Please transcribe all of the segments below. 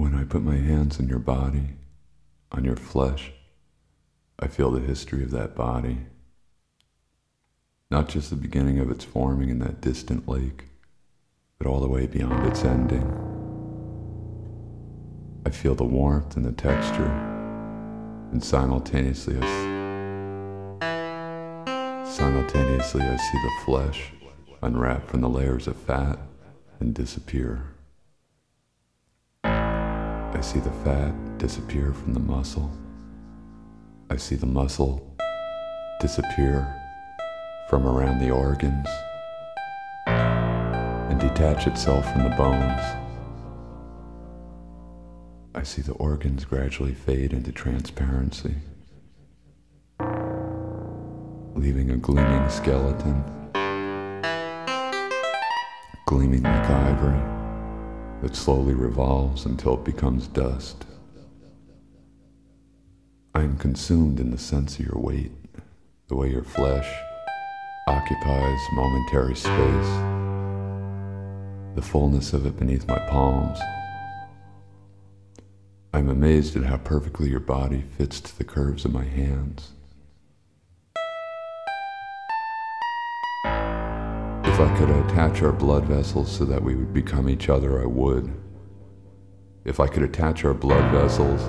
When I put my hands on your body, on your flesh, I feel the history of that body. Not just the beginning of its forming in that distant lake, but all the way beyond its ending. I feel the warmth and the texture, and simultaneously I see the flesh unwrap from the layers of fat and disappear. I see the fat disappear from the muscle. I see the muscle disappear from around the organs and detach itself from the bones. I see the organs gradually fade into transparency, leaving a gleaming skeleton, gleaming like ivory, that slowly revolves until it becomes dust. I am consumed in the sense of your weight, the way your flesh occupies momentary space, the fullness of it beneath my palms. I'm amazed at how perfectly your body fits to the curves of my hands. If I could attach our blood vessels so that we would become each other, I would. If I could attach our blood vessels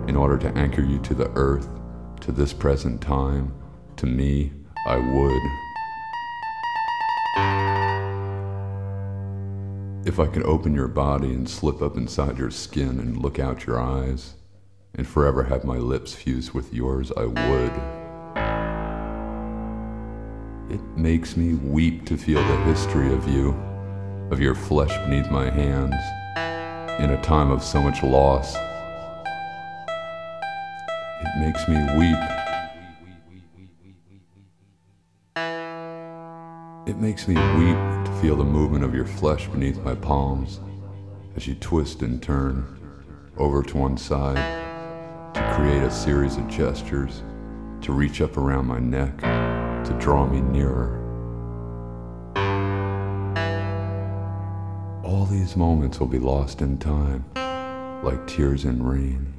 in order to anchor you to the earth, to this present time, to me, I would. If I could open your body and slip up inside your skin and look out your eyes, and forever have my lips fused with yours, I would. It makes me weep to feel the history of you, of your flesh beneath my hands, in a time of so much loss. It makes me weep. It makes me weep to feel the movement of your flesh beneath my palms as you twist and turn over to one side to create a series of gestures, to reach up around my neck, to draw me nearer. All these moments will be lost in time, like tears in rain.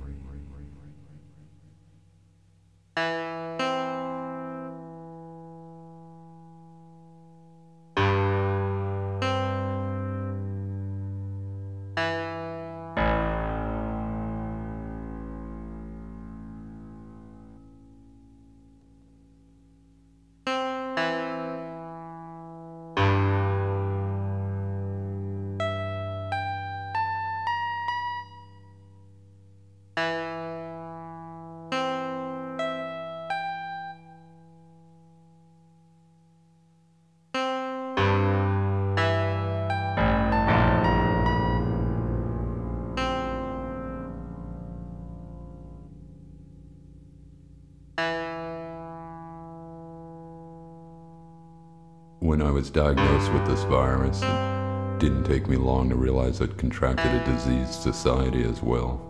When I was diagnosed with this virus, it didn't take me long to realize I'd contracted a diseased society as well.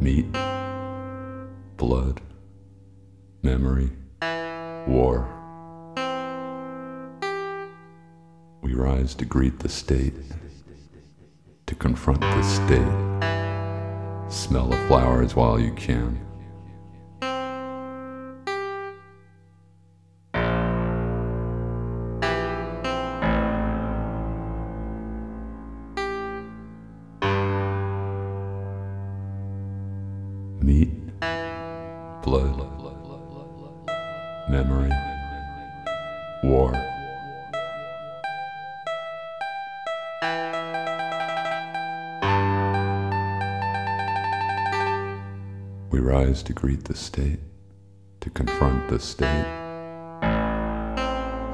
Meat, blood, memory, war. We rise to greet the state, to confront the state. Smell the flowers while you can. Meat, blood, memory, war. We rise to greet the state, to confront the state.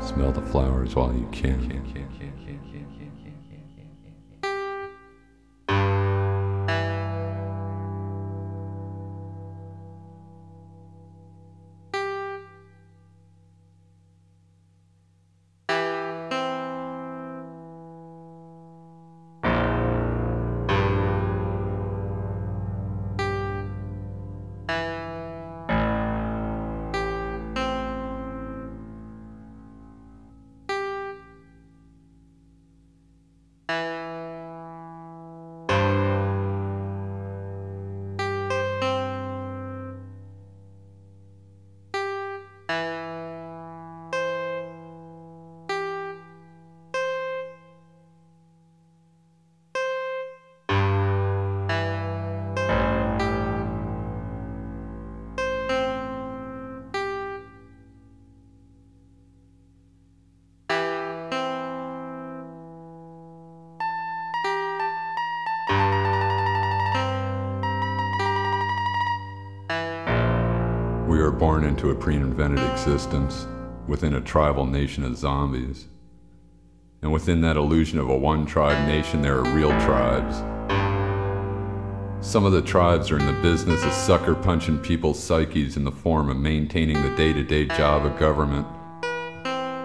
Smell the flowers while you can. reborn into a pre-invented existence within a tribal nation of zombies. And within that illusion of a one-tribe nation, there are real tribes. Some of the tribes are in the business of sucker-punching people's psyches in the form of maintaining the day-to-day job of government.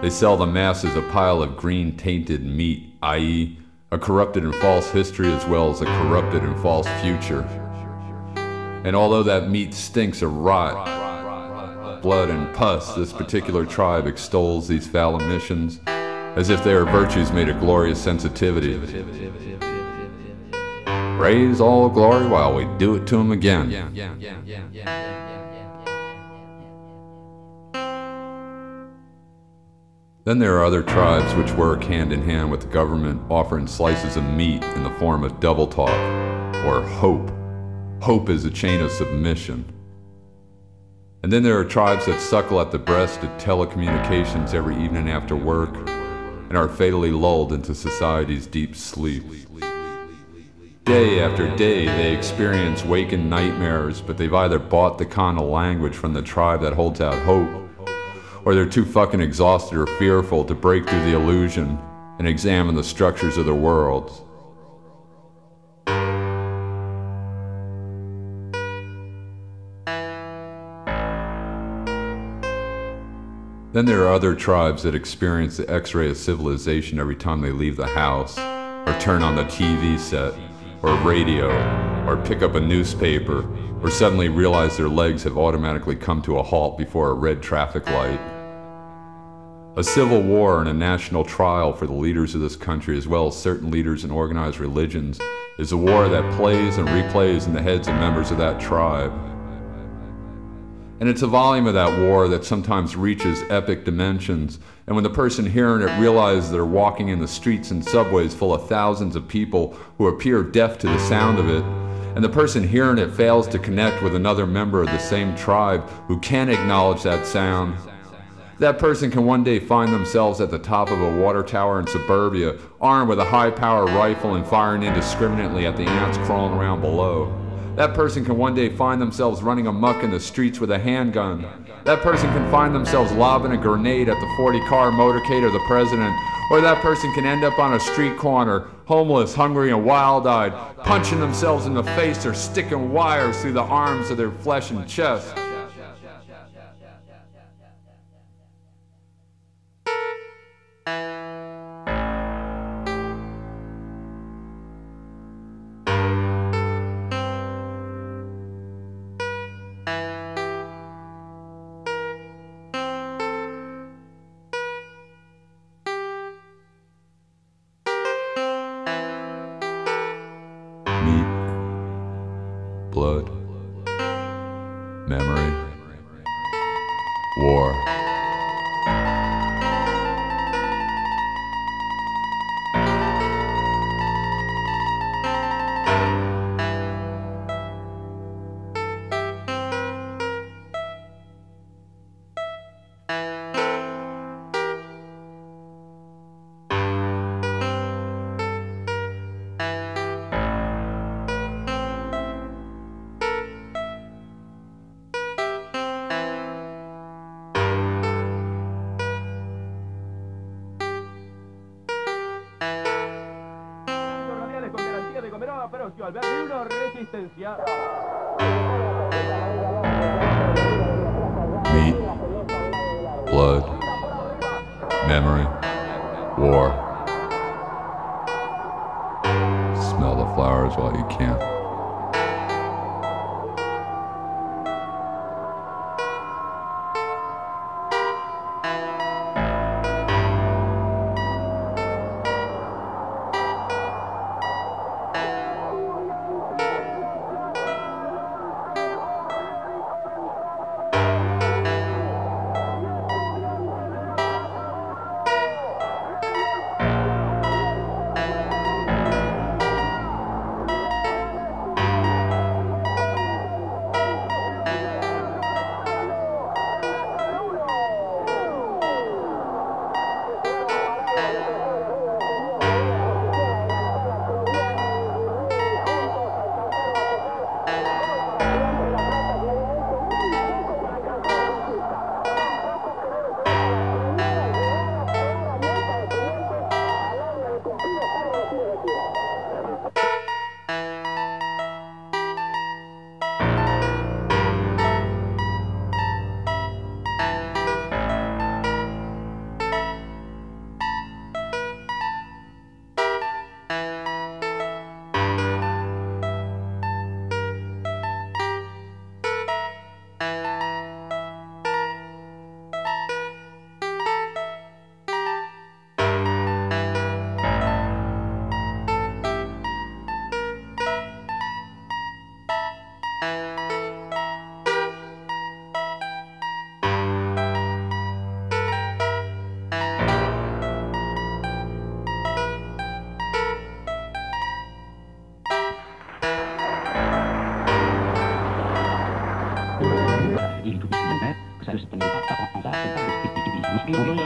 They sell the masses a pile of green tainted meat, i.e., a corrupted and false history as well as a corrupted and false future. And although that meat stinks of rot, blood, and pus, this particular tribe extols these foul emissions as if they are virtues made of glorious sensitivity. Praise all glory while we do it to them again. Then there are other tribes which work hand in hand with the government, offering slices of meat in the form of double talk, or hope. Hope is a chain of submission. And then there are tribes that suckle at the breast of telecommunications every evening after work and are fatally lulled into society's deep sleep. Day after day they experience waking nightmares, but they've either bought the kind of language from the tribe that holds out hope, or they're too fucking exhausted or fearful to break through the illusion and examine the structures of their worlds. Then there are other tribes that experience the X-ray of civilization every time they leave the house, or turn on the TV set, or radio, or pick up a newspaper, or suddenly realize their legs have automatically come to a halt before a red traffic light. A civil war and a national trial for the leaders of this country, as well as certain leaders in organized religions, is a war that plays and replays in the heads of members of that tribe. And it's a volume of that war that sometimes reaches epic dimensions, and when the person hearing it realizes they're walking in the streets and subways full of thousands of people who appear deaf to the sound of it, and the person hearing it fails to connect with another member of the same tribe who can acknowledge that sound, that person can one day find themselves at the top of a water tower in suburbia, armed with a high-power rifle and firing indiscriminately at the ants crawling around below. That person can one day find themselves running amok in the streets with a handgun. That person can find themselves lobbing a grenade at the 40-car motorcade of the president. Or that person can end up on a street corner, homeless, hungry, and wild-eyed, punching themselves in the face or sticking wires through the arms of their flesh and chest. Blood, memory, war. Meat, blood, memory, war. Smell the flowers while you can. Thank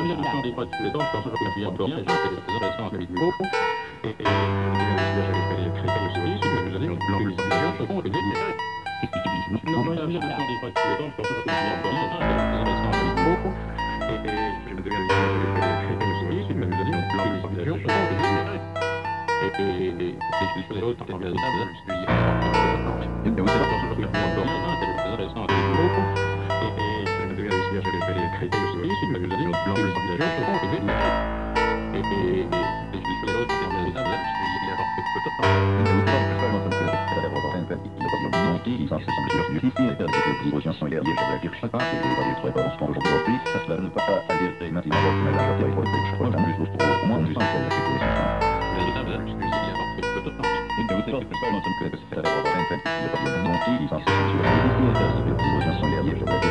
you.